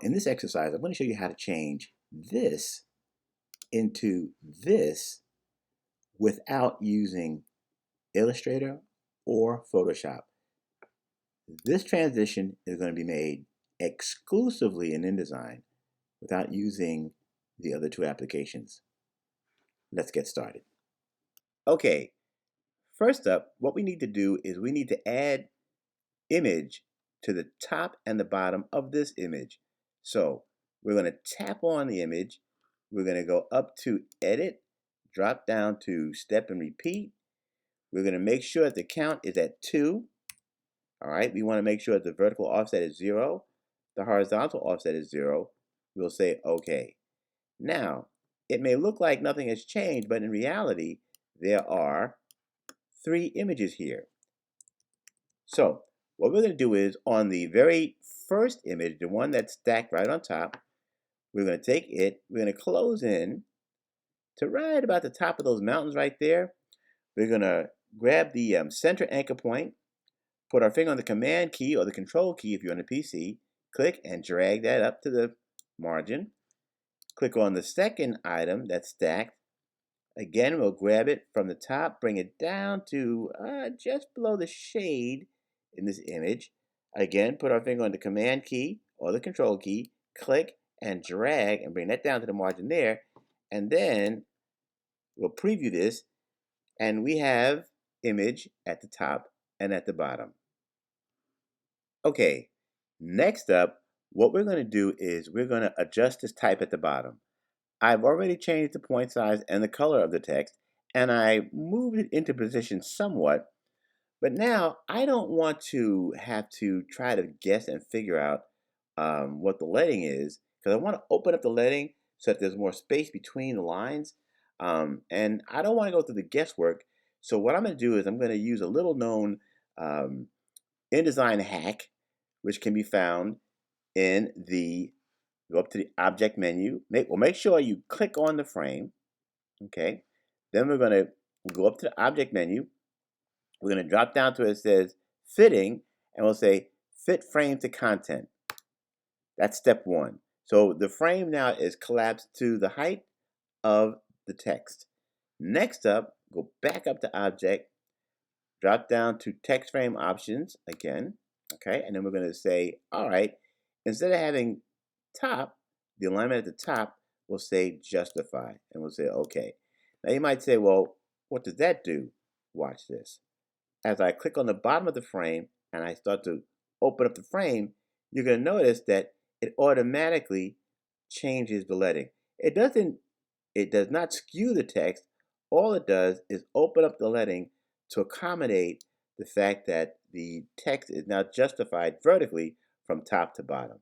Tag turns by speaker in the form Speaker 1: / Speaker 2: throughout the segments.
Speaker 1: In this exercise, I'm going to show you how to change this into this without using Illustrator or Photoshop. This transition is going to be made exclusively in InDesign without using the other two applications. Let's get started. Okay, first up, what we need to do is we need to add image to the top and the bottom of this image. So we're going to tap on the image. We're going to go up to Edit, drop down to Step and Repeat. We're going to make sure that the count is at 2. All right, we want to make sure that the vertical offset is 0. The horizontal offset is 0. We'll say OK. Now, it may look like nothing has changed, but in reality, there are 3 images here. So what we're going to do is on the very first image, the one that's stacked right on top, we're going to take it, we're going to close in to right about the top of those mountains right there. We're going to grab the center anchor point, put our finger on the Command key or the Control key if you're on a PC, click and drag that up to the margin. Click on the second item that's stacked. Again, we'll grab it from the top, bring it down to just below the shade in this image. Again, put our finger on the Command key or the Control key, click and drag and bring that down to the margin there. And then we'll preview this and we have image at the top and at the bottom. Okay, next up, what we're going to do is we're going to adjust this type at the bottom. I've already changed the point size and the color of the text, and I moved it into position somewhat. But now I don't want to have to try to guess and figure out what the leading is, because I want to open up the leading so that there's more space between the lines. And I don't want to go through the guesswork. So what I'm going to do is I'm going to use a little known InDesign hack, which can be found in the go up to the object menu. Make sure you click on the frame. Okay. Then we're going to go up to the object menu. We're going to drop down to where it says fitting, and we'll say fit frame to content. That's step 1. So the frame now is collapsed to the height of the text. Next up, go back up to object, drop down to text frame options again. Okay. And then we're going to say, all right, instead of having top, the alignment at the top, we'll say justify, and we'll say okay. Now you might say, well, what does that do? Watch this. As I click on the bottom of the frame and I start to open up the frame, you're going to notice that it automatically changes the leading. It does not skew the text. All it does is open up the leading to accommodate the fact that the text is now justified vertically from top to bottom.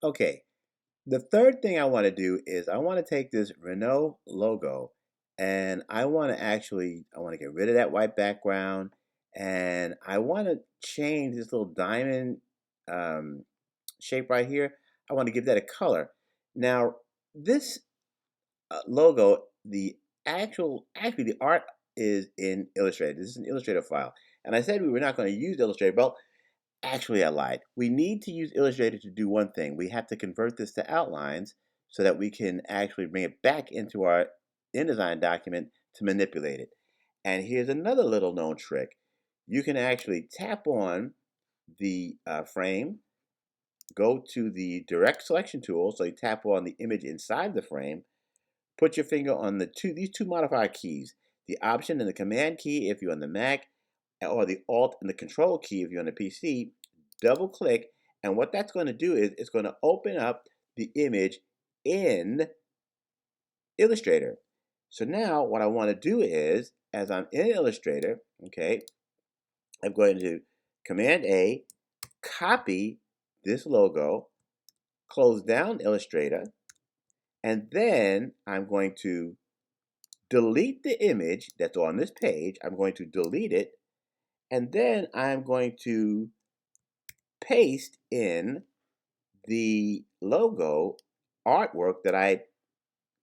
Speaker 1: Okay, the third thing I want to do is I want to take this Renault logo and I want to get rid of that white background, and I want to change this little diamond shape right here. I want to give that a color. Now, this logo, actually the art is in Illustrator. This is an Illustrator file. And I said we were not going to use Illustrator. Well, actually, I lied. We need to use Illustrator to do one thing. We have to convert this to outlines so that we can actually bring it back into our InDesign document to manipulate it. And here's another little known trick. You can actually tap on the frame, go to the direct selection tool, so you tap on the image inside the frame, put your finger on these two modifier keys, the Option and the Command key if you're on the Mac, or the Alt and the Control key if you're on the PC, double click, and what that's going to do is it's going to open up the image in Illustrator. So now what I want to do is, as I'm in Illustrator, okay, I'm going to Command A, copy this logo, close down Illustrator, and then I'm going to delete the image that's on this page. I'm going to delete it, and then I'm going to paste in the logo artwork that I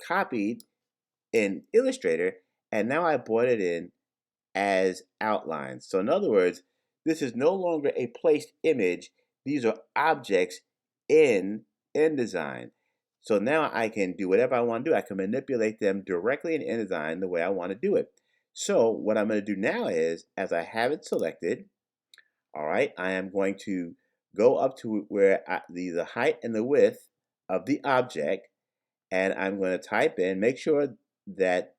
Speaker 1: copied in Illustrator, and now I brought it in as outlines. So in other words, this is no longer a placed image. these are objects in InDesign. So now I can do whatever I want to do. I can manipulate them directly in InDesign the way I want to do it. So what I'm going to do now is, as I have it selected, all right, I am going to go up to where the height and the width of the object, and I'm going to type in, make sure that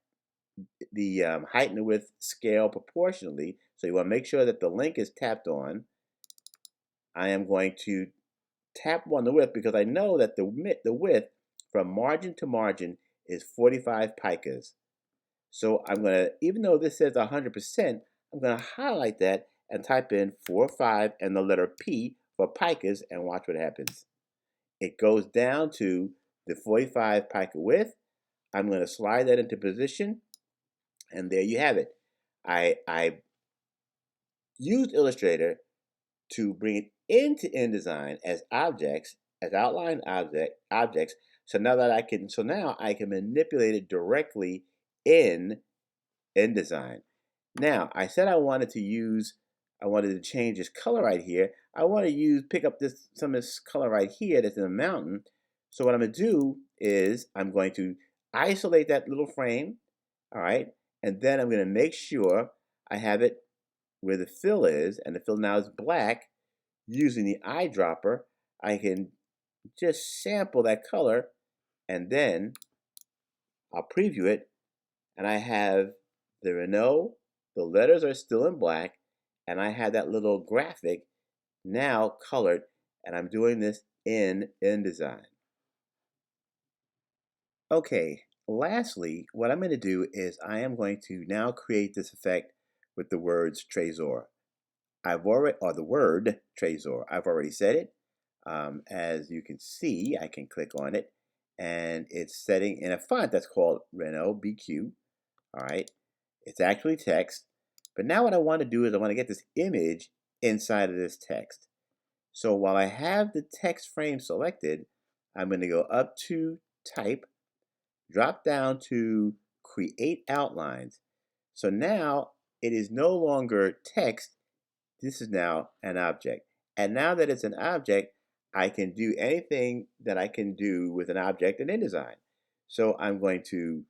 Speaker 1: the height and the width scale proportionally. So you want to make sure that the link is tapped on. I am going to tap on the width because I know that the width from margin to margin is 45 picas. So I'm going to, even though this says 100%, I'm going to highlight that and type in 45 and the letter P for picas and watch what happens. It goes down to the 45 pica width. I'm going to slide that into position, and there you have it. I used Illustrator to bring it into InDesign as objects, as outline objects. So now I can manipulate it directly in InDesign. Now I said I wanted to change this color right here. I want to pick up some of this color right here that's in the mountain. So what I'm going to do is I'm going to isolate that little frame, all right, and then I'm going to make sure I have it where the fill is, and the fill now is black. Using the eyedropper, I can just sample that color, and then I'll preview it, and I have the Renault, the letters are still in black, and I have that little graphic now colored, and I'm doing this in InDesign. Okay, lastly, what I'm going to do is I am going to now create this effect with the words Trésor. Or the word Trésor. I've already said it. As you can see, I can click on it, and it's setting in a font that's called Renault BQ. All right, it's actually text. But now what I want to do is I want to get this image inside of this text. So while I have the text frame selected, I'm going to go up to Type, drop down to Create Outlines. So now it is no longer text. This is now an object. And now that it's an object, I can do anything that I can do with an object in InDesign. So I'm going to,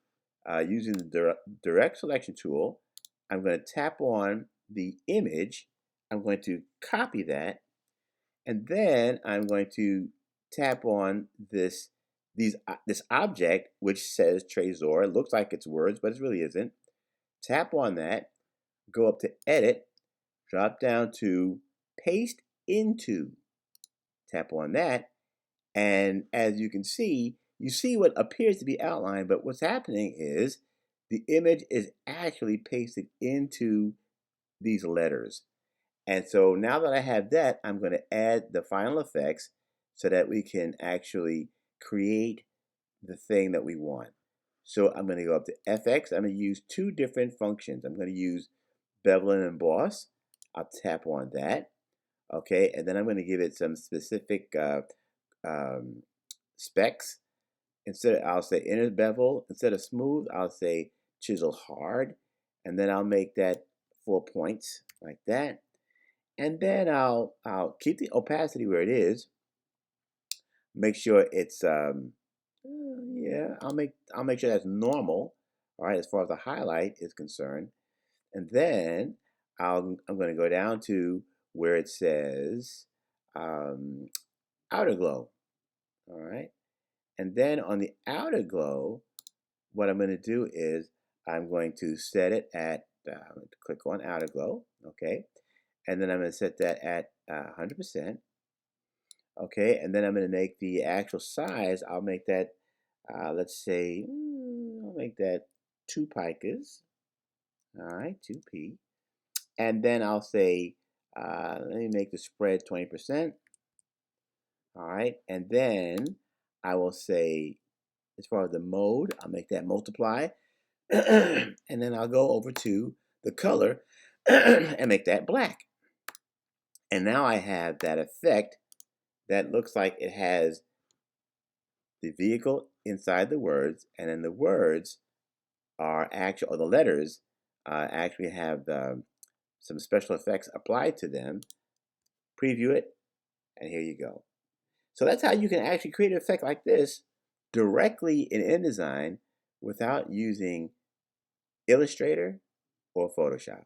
Speaker 1: using the direct selection tool, I'm going to tap on the image. I'm going to copy that. And then I'm going to tap on this object, which says Trésor. It looks like it's words, but it really isn't. Tap on that, go up to Edit, drop down to Paste Into. Tap on that, and as you can see, you see what appears to be outlined, but what's happening is the image is actually pasted into these letters. And so now that I have that, I'm going to add the final effects so that we can actually create the thing that we want. So I'm going to go up to FX. I'm going to use two different functions. I'm going to use bevel and emboss. I'll tap on that. Okay, and then I'm going to give it some specific specs. I'll say inner bevel. Instead of smooth, I'll say chisel hard. And then I'll make that 4 points like that. And then I'll keep the opacity where it is. Make sure it's yeah, I'll make sure that's normal. All right, as far as the highlight is concerned. And then I'm going to go down to where it says outer glow. All right. And then on the outer glow, what I'm going to do is I'm going to set it at, click on outer glow. Okay. And then I'm going to set that at 100%. Okay. And then I'm going to make the actual size. I'll make that, let's say, I'll make that 2 picas. All right. 2p. And then I'll say, let me make the spread 20%. All right. And then I will say, as far as the mode, I'll make that multiply. And then I'll go over to the color and make that black. And now I have that effect that looks like it has the vehicle inside the words, and then the words are actual, or the letters actually have some special effects applied to them. Preview it, And here you go. So that's how you can actually create an effect like this directly in InDesign without using Illustrator or Photoshop.